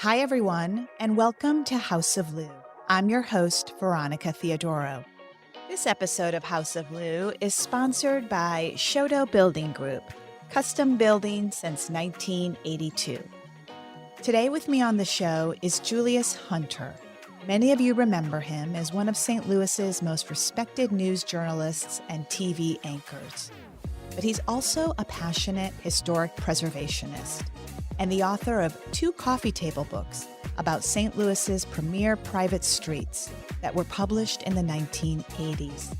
Hi, everyone, and welcome to House of Lou. I'm your host, Veronica Theodoro. This episode of House of Lou is sponsored by Shoto Building Group, custom building since 1982. Today with me on the show is Julius Hunter. Many of you remember him as one of St. Louis's most respected news journalists and TV anchors. But he's also a passionate historic preservationist and the author of 2 coffee table books about St. Louis's premier private streets that were published in the 1980s.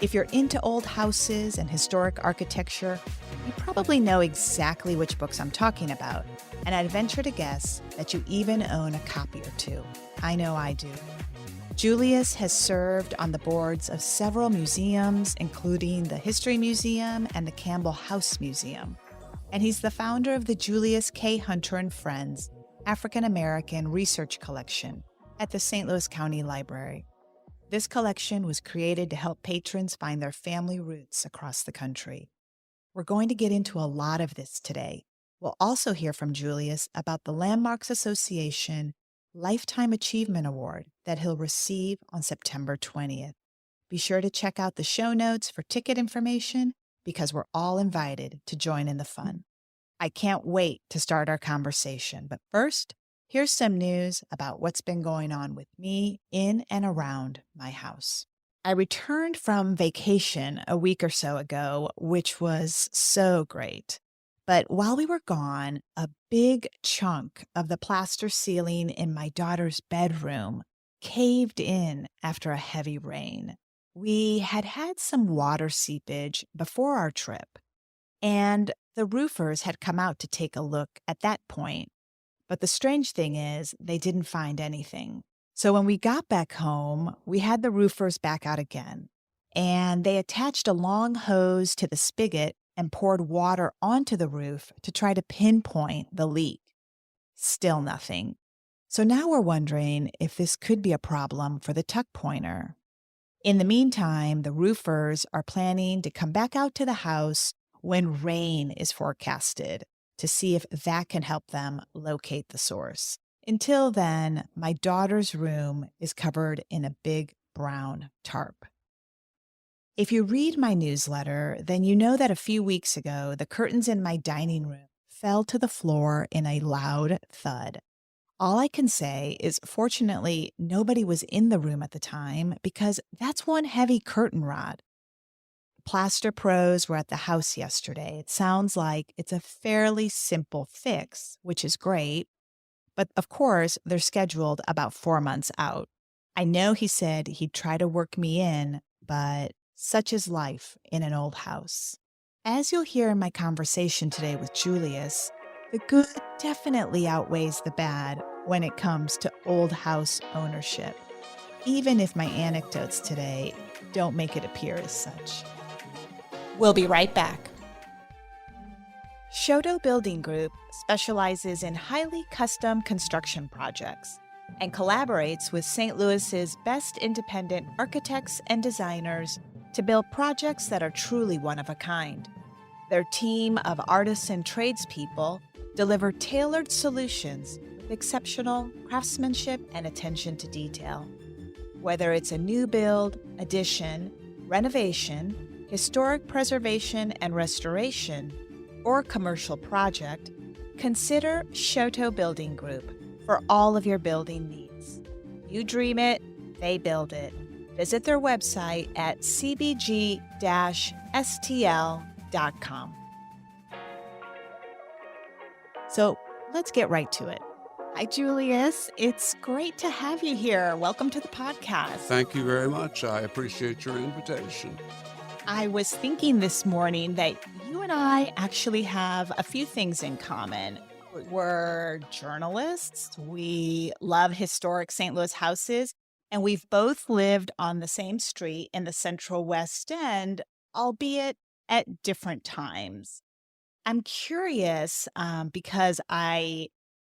If you're into old houses and historic architecture, you probably know exactly which books I'm talking about, and I'd venture to guess that you even own a copy or 2. I know I do. Julius has served on the boards of several museums, including the History Museum and the Campbell House Museum. And he's the founder of the Julius K. Hunter and Friends African American Research Collection at the St. Louis County Library. This collection was created to help patrons find their family roots across the country. We're going to get into a lot of this today. We'll also hear from Julius about the Landmarks Association Lifetime Achievement Award that he'll receive on September 20th. Be sure to check out the show notes for ticket information because we're all invited to join in the fun. I can't wait to start our conversation, but first, here's some news about what's been going on with me in and around my house. I returned from vacation a week or so ago, which was so great. But while we were gone, a big chunk of the plaster ceiling in my daughter's bedroom caved in after a heavy rain. We had had some water seepage before our trip, and the roofers had come out to take a look at that point. But the strange thing is, they didn't find anything. So when we got back home, we had the roofers back out again, and they attached a long hose to the spigot and poured water onto the roof to try to pinpoint the leak. Still nothing. So now we're wondering if this could be a problem for the tuck pointer. In the meantime, the roofers are planning to come back out to the house when rain is forecasted to see if that can help them locate the source. Until then, my daughter's room is covered in a big brown tarp. If you read my newsletter, then you know that a few weeks ago, the curtains in my dining room fell to the floor in a loud thud. All I can say is, fortunately, nobody was in the room at the time because that's one heavy curtain rod. Plaster pros were at the house yesterday. It sounds like it's a fairly simple fix, which is great. But of course, they're scheduled about 4 months out. I know he said he'd try to work me in, but such is life in an old house. As you'll hear in my conversation today with Julius, the good definitely outweighs the bad when it comes to old house ownership, even if my anecdotes today don't make it appear as such. We'll be right back. Shoto Building Group specializes in highly custom construction projects and collaborates with St. Louis's best independent architects and designers to build projects that are truly one of a kind. Their team of artists and tradespeople deliver tailored solutions with exceptional craftsmanship and attention to detail. Whether it's a new build, addition, renovation, historic preservation and restoration, or commercial project, consider Shoto Building Group for all of your building needs. You dream it, they build it. Visit their website at cbg-stl.com. So let's get right to it. Hi, Julius. It's great to have you here. Welcome to the podcast. Thank you very much. I appreciate your invitation. I was thinking this morning that you and I actually have a few things in common. We're journalists. We love historic St. Louis houses, and we've both lived on the same street in the Central West End, albeit at different times. I'm curious because I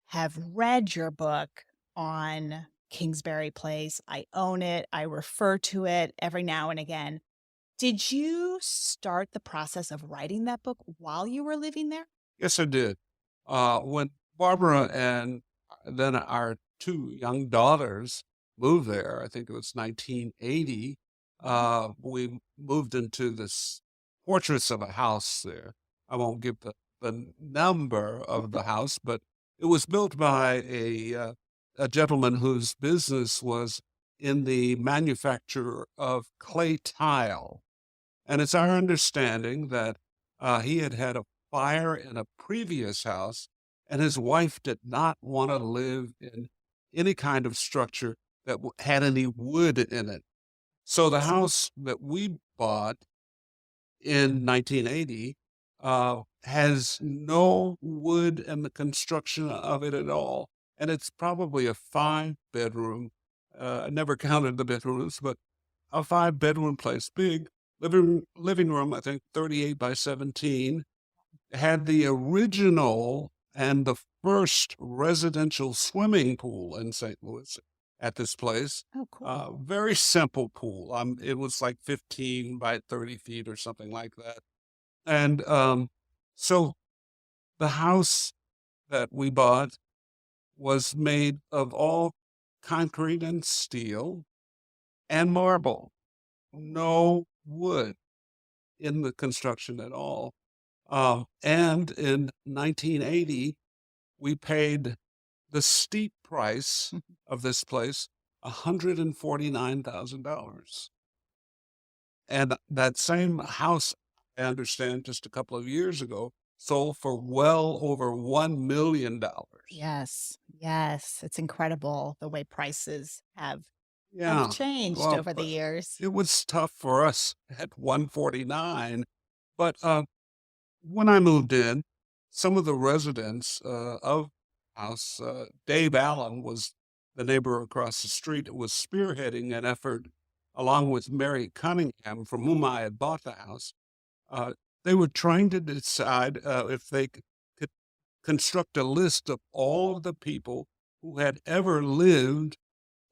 have read your book on Kingsbury Place. I own it. I refer to it every now and again. Did you start the process of writing that book while you were living there? Yes, I did. When Barbara and then our two young daughters moved there. I think it was 1980. We moved into this fortress of a house there. I won't give the number of the house, but it was built by a gentleman whose business was in the manufacture of clay tile. And it's our understanding that he had had a fire in a previous house, and his wife did not want to live in any kind of structure that had any wood in it. So the house that we bought in 1980 has no wood in the construction of it at all. And it's probably a 5-bedroom. I never counted the bedrooms, but a 5-bedroom place, big living room, I think 38 by 17, had the original and the first residential swimming pool in St. Louis at this place. Oh, cool. Very simple pool. It was like 15 by 30 feet or something like that. And so the house that we bought was made of all concrete and steel and marble, no wood in the construction at all. And in 1980, we paid the steep price of this place, $149,000. And that same house, I understand, just a couple of years ago, sold for well over $1 million. Yes, yes. It's incredible the way prices have Yeah. changed Well, over the years. it was tough for us at 149, but when I moved in, some of the residents of house, Dave Allen was the neighbor across the street, was spearheading an effort along with Mary Cunningham, from whom I had bought the house. They were trying to decide if they could construct a list of all of the people who had ever lived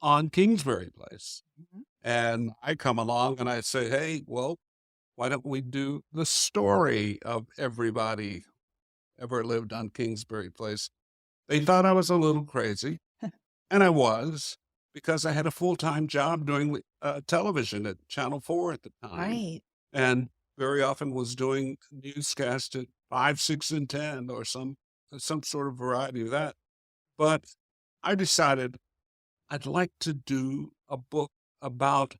on Kingsbury Place. Mhm. And I come along and I say, hey, well, why don't we do the story of everybody ever lived on Kingsbury Place? They thought I was a little crazy, and I was, because I had a full-time job doing television at Channel 4 at the time, Right. and very often was doing newscasts at 5, 6, and 10, or some sort of variety of that. But I decided I'd like to do a book about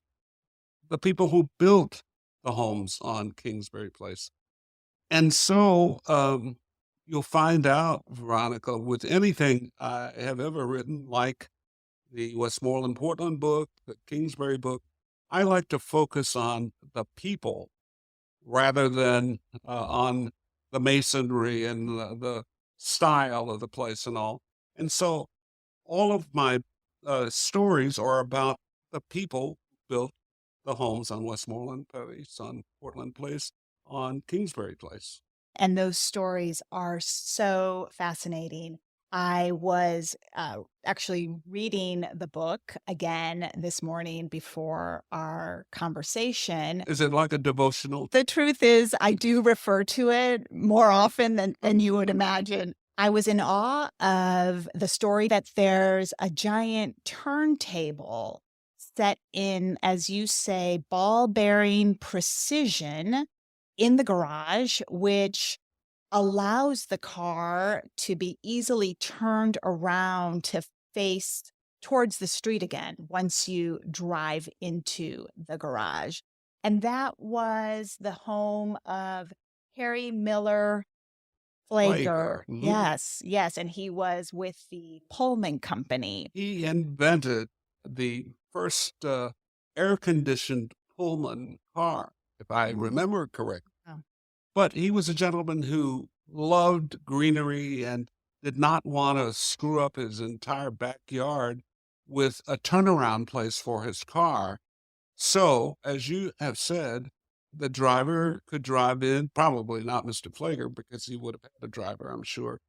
the people who built the homes on Kingsbury Place. And so you'll find out, Veronica, with anything I have ever written, like the Westmoreland Portland book, the Kingsbury book, I like to focus on the people rather than on the masonry and the style of the place and all. And so all of my stories are about the people who built the homes on Westmoreland Place, on Portland Place, on Kingsbury Place. And those stories are so fascinating. I was actually reading the book again this morning before our conversation. Is it like a devotional? The truth is, I do refer to it more often than you would imagine. I was in awe of the story that there's a giant turntable set in, as you say, ball bearing precision in the garage, which allows the car to be easily turned around to face towards the street again once you drive into the garage. And that was the home of Harry Miller Flager. Mhm. Yes, yes. And he was with the Pullman Company. He invented the first air-conditioned Pullman car, if I remember correctly. Oh. But he was a gentleman who loved greenery and did not want to screw up his entire backyard with a turnaround place for his car. So, as you have said, the driver could drive in, probably not Mr. Flager, because he would have had a driver, I'm sure.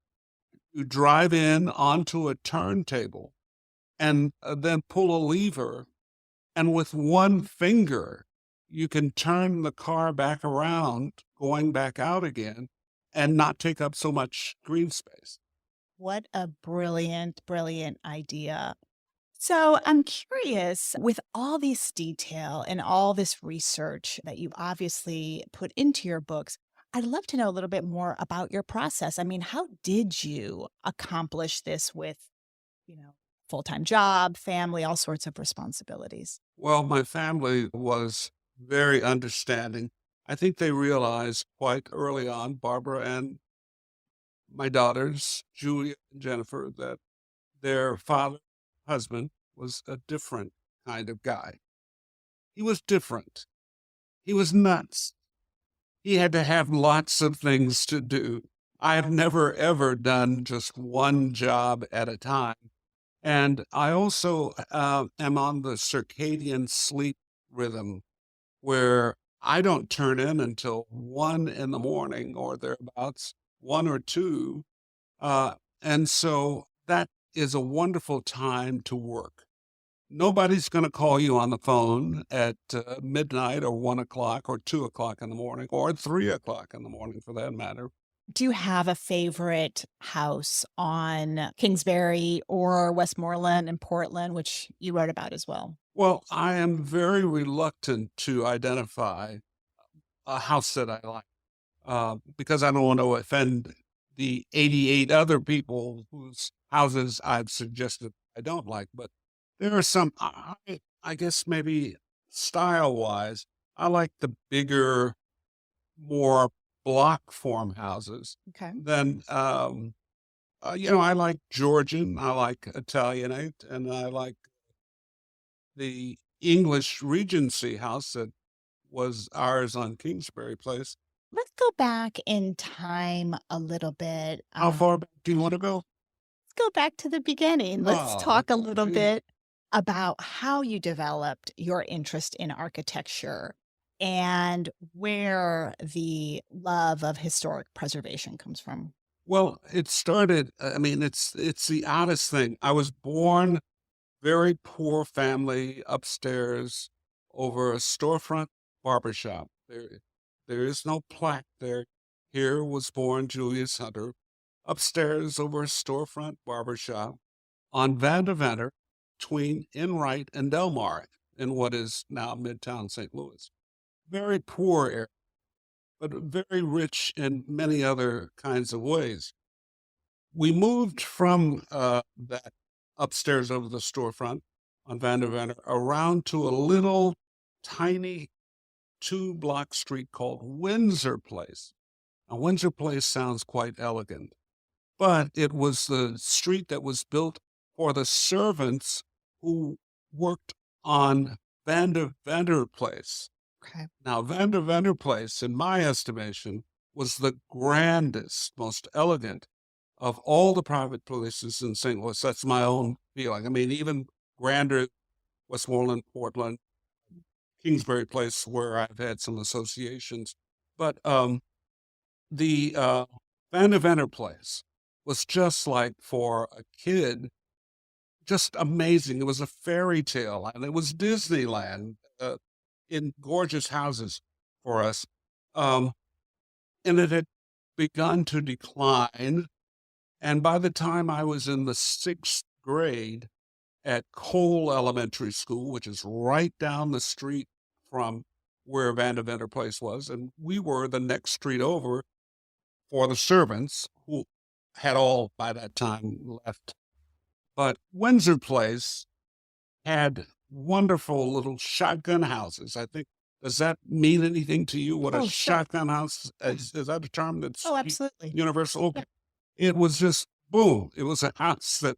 You drive in onto a turntable and then pull a lever, and with one finger, you can turn the car back around, going back out again, and not take up so much green space. What a brilliant, brilliant idea. So I'm curious, with all this detail and all this research that you've obviously put into your books, I'd love to know a little bit more about your process. I mean, how did you accomplish this with, you know, full-time job, family, all sorts of responsibilities? Well, my family was very understanding. I think they realized quite early on, Barbara and my daughters, Julia and Jennifer, that their father, husband, was a different kind of guy. He was different. He was nuts. He had to have lots of things to do. I have never, ever done just one job at a time. And I also am on the circadian sleep rhythm where I don't turn in until 1 in the morning or thereabouts, 1 or 2. And so that is a wonderful time to work. Nobody's going to call you on the phone at midnight or 1 o'clock or 2 o'clock in the morning or 3 o'clock in the morning for that matter. Do you have a favorite house on Kingsbury or Westmoreland and Portland, which you wrote about as well? Well, I am very reluctant to identify a house that I like because I don't want to offend the 88 other people whose houses I've suggested I don't like. But there are some, I guess maybe style wise, I like the bigger, more block form houses. Okay. Then, I like Georgian, I like Italianate, and I like the English Regency house that was ours on Kingsbury Place. Let's go back in time a little bit. How far back do you want to go? Let's go back to the beginning. Let's Oh, talk a little okay. bit about how you developed your interest in architecture and where the love of historic preservation comes from. Well, it started, I mean, it's the oddest thing. I was born very poor family upstairs over a storefront barbershop. There is no plaque there. Here was born Julius Hunter, upstairs over a storefront barbershop on Vanderventer between Enright and Delmar in what is now Midtown St. Louis. Very poor area, but very rich in many other kinds of ways. We moved from that upstairs over the storefront on Vanderventer around to a little tiny 2-block street called Windsor Place. Now, Windsor Place sounds quite elegant, but it was the street that was built for the servants who worked on Vanderventer Place. Okay. Now, Vanderventer Place, in my estimation, was the grandest, most elegant of all the private places in St. Louis. That's my own feeling. I mean, even grander, Westmoreland, Portland, Kingsbury Place, where I've had some associations. But the Vanderventer Place was just like for a kid, just amazing. It was a fairy tale, and it was Disneyland in gorgeous houses for us. Um, and it had begun to decline. And by the time I was in the 6th grade at Cole Elementary School, which is right down the street from where Vanderventer Place was, and we were the next street over for the servants who had all by that time left. But Windsor Place had wonderful little shotgun houses. I think, does that mean anything to you? What a Oh, sure. shotgun house is that a term that's Oh, absolutely. universal? Okay. Yep. It was just boom. It was a house that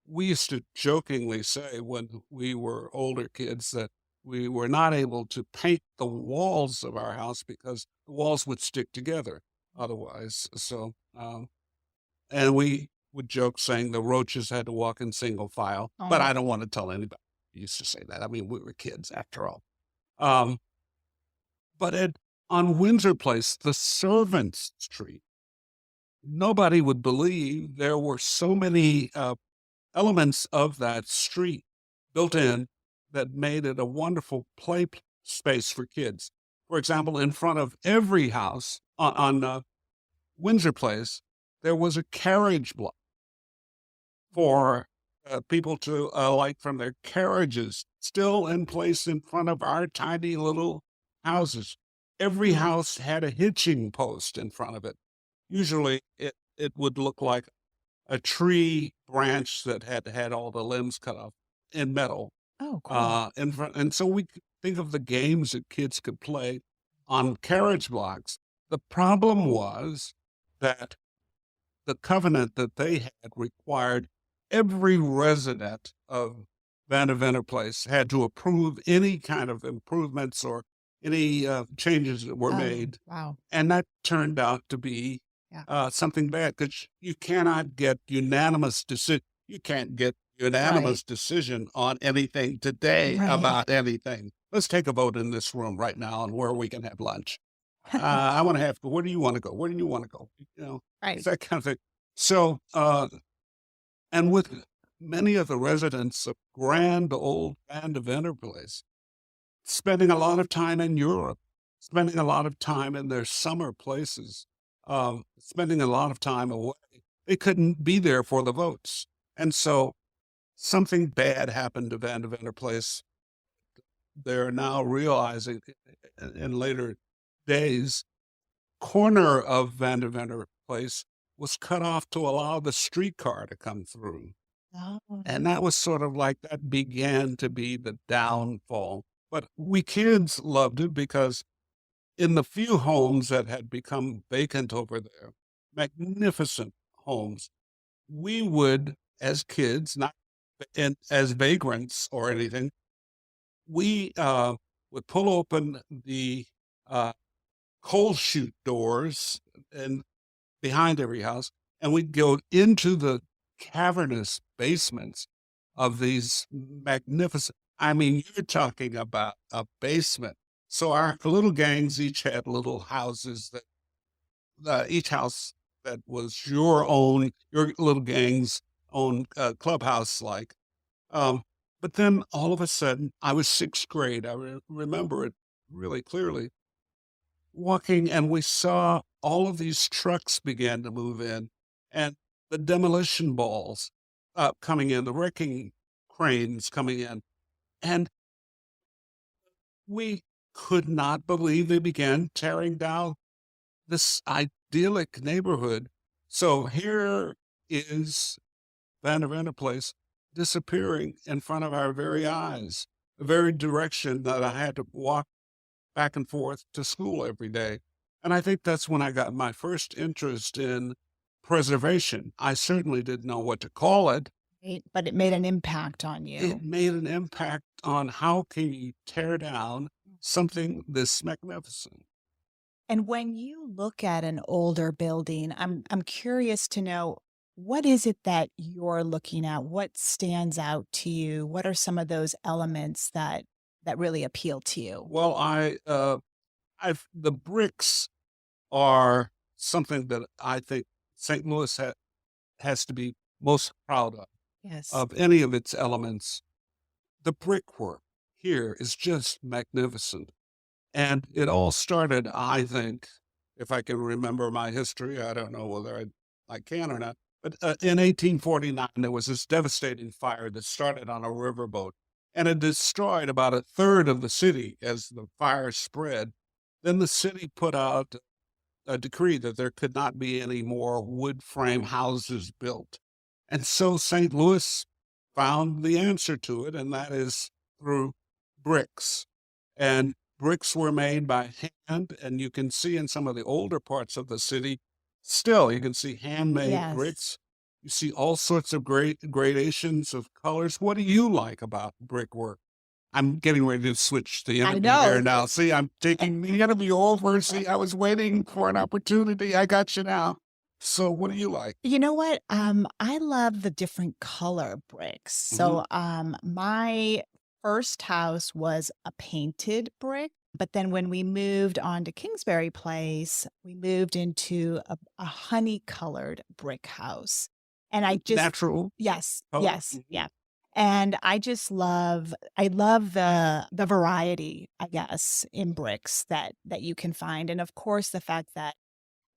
we used to jokingly say when we were older kids that we were not able to paint the walls of our house because the walls would stick together otherwise. So, and we would joke saying the roaches had to walk in single file, but Oh, I don't want to tell anybody. We used to say that. I mean, we were kids after all. Um, but on Windsor Place, the servants' street, nobody would believe there were so many elements of that street built in that made it a wonderful space for kids. For example, in front of every house on Windsor Place, there was a carriage block. for people to alight from their carriages, still in place in front of our tiny little houses. Every house had a hitching post in front of it. Usually it would look like a tree branch that had all the limbs cut off in metal Oh, cool. in front. And so we could think of the games that kids could play on carriage blocks. The problem was that the covenant that they had required every resident of Vandeventer Place had to approve any kind of improvements or any changes that were Oh, made. wow. And that turned out to be Yeah. something bad because you cannot get unanimous decision. You can't get Right. unanimous decision on anything today Right. about anything. Let's take a vote in this room right now on where we can have lunch. I want to have. Where do you want to go? Where do you want to go? It's Right. that kind of thing. So, and with many of the residents of grand old Vandeventer Place spending a lot of time in Europe, spending a lot of time in their summer places, spending a lot of time away. They couldn't be there for the votes. And so something bad happened to Vandeventer Place. They're now realizing in later days, corner of Vandeventer Place was cut off to allow the streetcar to come through. Oh. And that was sort of like that began to be the downfall. But we kids loved it because in the few homes that had become vacant over there, magnificent homes, we would, as kids, not as vagrants or anything, we would pull open the uh, coal chute doors and behind every house, and we'd go into the cavernous basements of these magnificent. I mean, you're talking about a basement. So our little gangs each had little houses that each house that was your little gang's own clubhouse like. Um, but then all of a sudden, I was sixth grade. I remember it really clearly. Walking, and we saw all of these trucks began to move in, and the demolition balls coming in, the wrecking cranes coming in, and we could not believe they began tearing down this idyllic neighborhood. So here is Vandeventer Place disappearing in front of our very eyes, the very direction that I had to walk back and forth to school every day. And I think that's when I got my first interest in preservation. I certainly didn't know what to call it. Right. But it made an impact on It you. made an impact on how can you tear down something this magnificent. And when you look at an older building, I'm curious to know, what is it that you're looking at? What stands out to you? What are some of those elements that really appeal to you? Well, the bricks are something that I think St. Louis has to be most proud Yes. of any of its elements. The brickwork here is just magnificent. And it all started, I think, if I can remember my history, I don't know whether I can or not, but in 1849, there was this devastating fire that started on a riverboat, and it destroyed about a third of the city as the fire spread. Then the city put out a decree that there could not be any more wood frame houses built. And so St. Louis found the answer to it, and that is through bricks. And bricks were made by hand, and you can see in some of the older parts of the city, still you can see handmade Yes. bricks. You see all sorts of great gradations of colors. What do you like about brickwork? I'm getting ready to switch the I interview here know. now. See, I'm taking the interview over. See, I was waiting for an opportunity. I got you now. So what do you like? You know what? I love the different color bricks. Mhm. So, my first house was a painted brick, but then when we moved on to Kingsbury Place, we moved into a honey colored brick house. And I just Natural yes, color. yes, Mhm. yeah. And I love the variety, I guess, in bricks that you can find. And of course, the fact that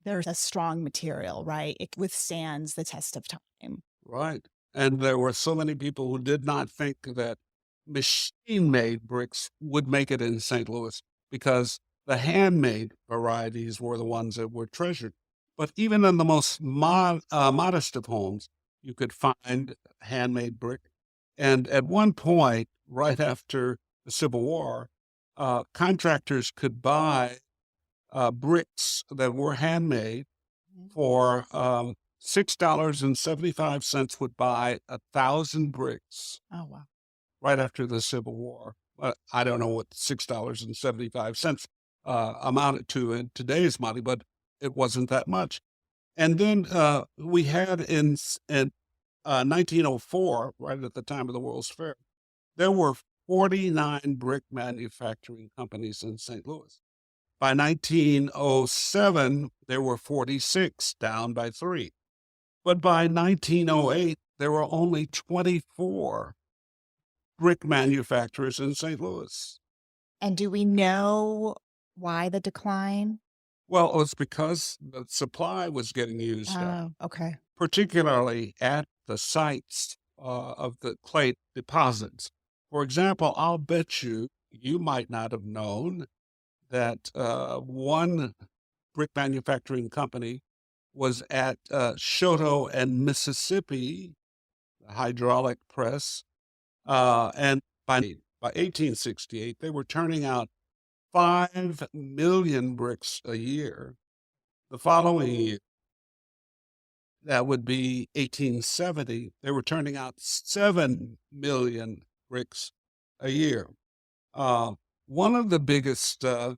there's a strong material, right? It withstands the test of time. Right. And there were so many people who did not think that machine-made bricks would make it in St. Louis because the handmade varieties were the ones that were treasured. But even in the most modest of homes, you could find handmade brick. And at one point, right after the Civil War, contractors could buy bricks that were handmade Mhm. for $6.75 would buy 1,000 bricks Oh, wow. right after the Civil War. I don't know what $6.75 amounted to in today's money, but it wasn't that much. And then we had in 1904, right at the time of the World's Fair, there were 49 brick manufacturing companies in St. Louis. By 1907, there were 46, down by 3. But by 1908, there were only 24 brick manufacturers in St. Louis. And do we know why the decline? Well, it was because the supply was getting used up, Oh, okay. particularly at the sites of the clay deposits. For example, I'll bet you might not have known that one brick manufacturing company was at Shoto and Mississippi, the hydraulic press, and by 1868, they were turning out 5 million bricks a year. The following year, that would be 1870, they were turning out 7 million bricks a year. Uh, One of the biggest of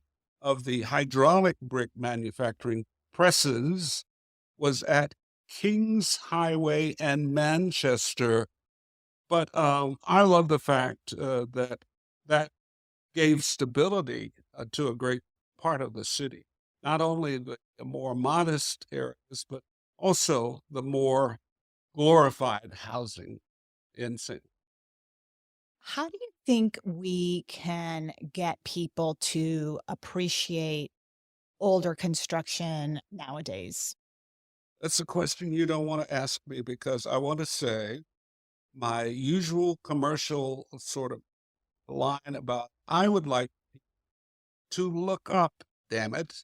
the hydraulic brick manufacturing presses was at Kings Highway and Manchester. But I love the fact that gave stability to a great part of the city, not only the more modest areas, but also the more glorified housing in St. How do you think we can get people to appreciate older construction nowadays? That's a question you don't want to ask me because I want to say my usual commercial sort of line about I would like to look up, damn it,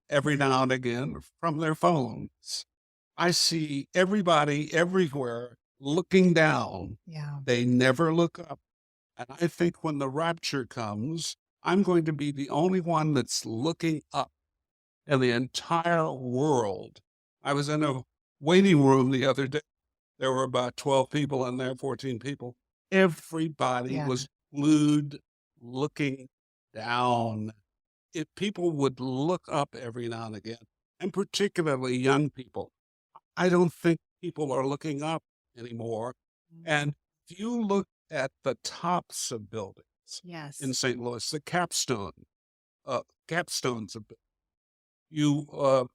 every now and again from their phones. I see everybody everywhere looking down. Yeah. They never look up. And I think when the rapture comes, I'm going to be the only one that's looking up in the entire world. I was in a waiting room the other day. There were about 12 people in there, 14 people. Everybody Yeah. was glued looking down. If people would look up every now and again, and particularly young people, I don't think people are looking up anymore. Mm. And if you look at the tops of buildings in Yes. St. Louis, the capstones of you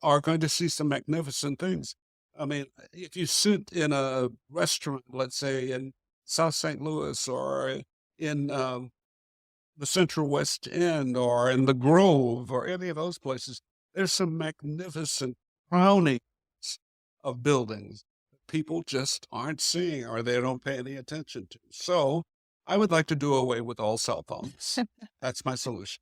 are going to see some magnificent things. I mean, if you sit in a restaurant, let's say in South St. Louis or in the Central West End or in the Grove or any of those places, there's some magnificent crownings of buildings that people just aren't seeing or they don't pay any attention to. So I would like to do away with all cell phones. That's my solution.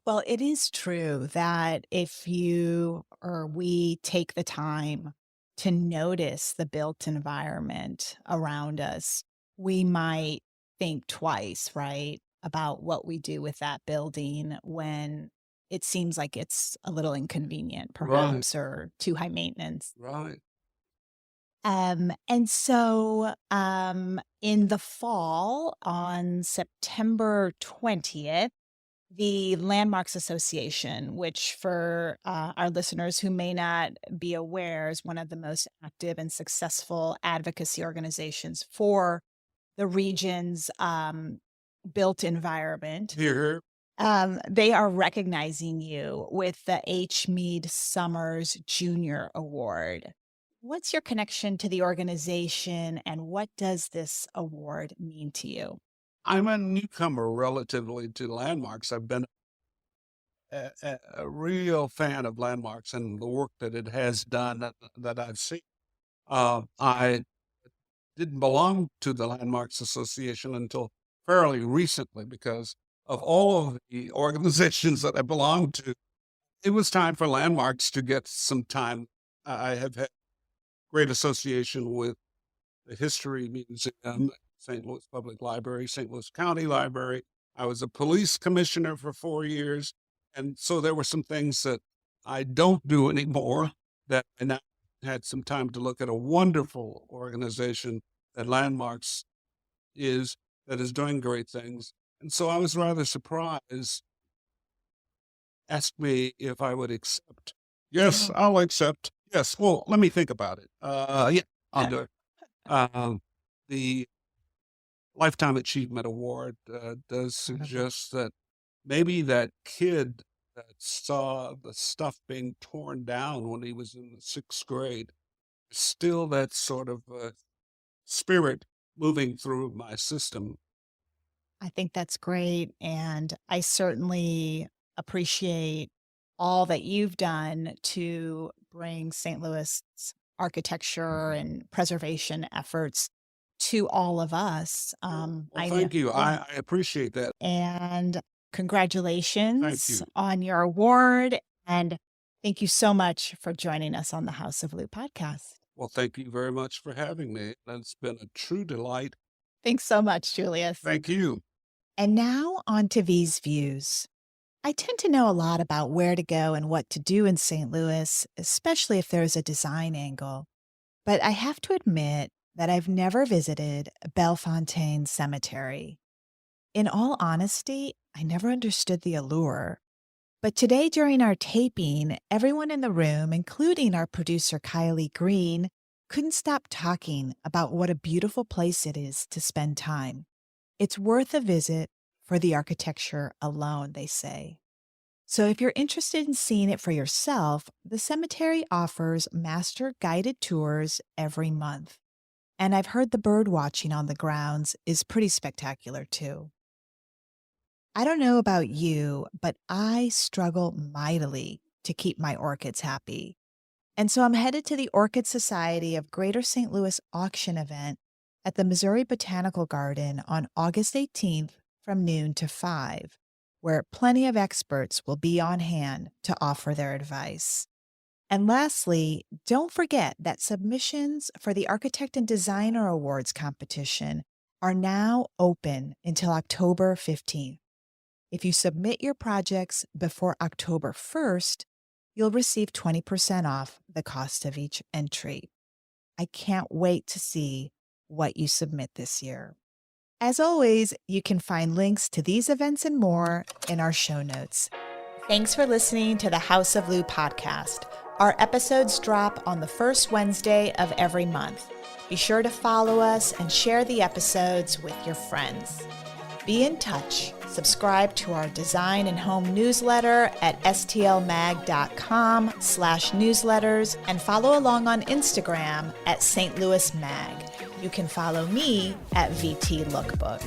Well, it is true that if you or we take the time to notice the built environment around us, we might think twice, right, about what we do with that building when it seems like it's a little inconvenient, Right, perhaps, or too high maintenance. right. In the fall, on September 20th, the Landmarks Association, which for our listeners who may not be aware, is one of the most active and successful advocacy organizations for the region's built environment. Here, They are recognizing you with the H. Mead Summers Junior Award. What's your connection to the organization and what does this award mean to you? I'm a newcomer relatively to landmarks. I've been a real fan of landmarks and the work that it has done that I've seen. I didn't belong to the Landmarks Association until fairly recently because of all of the organizations that I belonged to. It was time for Landmarks to get some time. I have had great association with the History Museum, St. Louis Public Library, St. Louis County Library. I was a police commissioner for 4 years. And so there were some things that I don't do anymore that I now had some time to look at a wonderful organization that Landmarks is, that is doing great things. And so I was rather surprised. Asked me if I would accept. Yes, I'll accept. Yes, well, let me think about it. Yeah, I'll do it. The Lifetime Achievement Award does suggest that maybe that kid that saw the stuff being torn down when he was in the 6th grade, still that sort of spirit moving through my system. I think that's great. And I certainly appreciate all that you've done to bring St. Louis architecture and preservation efforts to all of us. Well, I thank know. you. Yeah. I appreciate that. And Thank congratulations you. on your award. And thank you so much for joining us on the House of Lou podcast. Well, thank you very much for having me. It's been a true delight. Thanks so much, Julius. Thank you. And now on to V's Views. I tend to know a lot about where to go and what to do in St. Louis, especially if there's a design angle. But I have to admit that I've never visited Bellefontaine Cemetery. In all honesty, I never understood the allure. But today during our taping, everyone in the room, including our producer Kylie Green, couldn't stop talking about what a beautiful place it is to spend time. It's worth a visit for the architecture alone, they say. So if you're interested in seeing it for yourself, the cemetery offers master guided tours every month. And I've heard the bird watching on the grounds is pretty spectacular too. I don't know about you, but I struggle mightily to keep my orchids happy. And so I'm headed to the Orchid Society of Greater St. Louis auction event at the Missouri Botanical Garden on August 18th from noon to 5, where plenty of experts will be on hand to offer their advice. And lastly, don't forget that submissions for the Architect and Designer Awards competition are now open until October 15th. If you submit your projects before October 1st, you'll receive 20% off the cost of each entry. I can't wait to see what you submit this year. As always, you can find links to these events and more in our show notes. Thanks for listening to the House of Lou podcast. Our episodes drop on the first Wednesday of every month. Be sure to follow us and share the episodes with your friends. Be in touch. Subscribe to our design and home newsletter at stlmag.com/newsletters and follow along on Instagram at St. Louis Mag. You can follow me at VT Lookbook.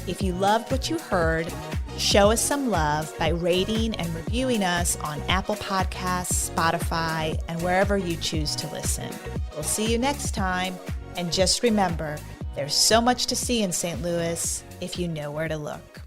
If you loved what you heard, show us some love by rating and reviewing us on Apple Podcasts, Spotify, and wherever you choose to listen. We'll see you next time. And just remember, there's so much to see in St. Louis if you know where to look.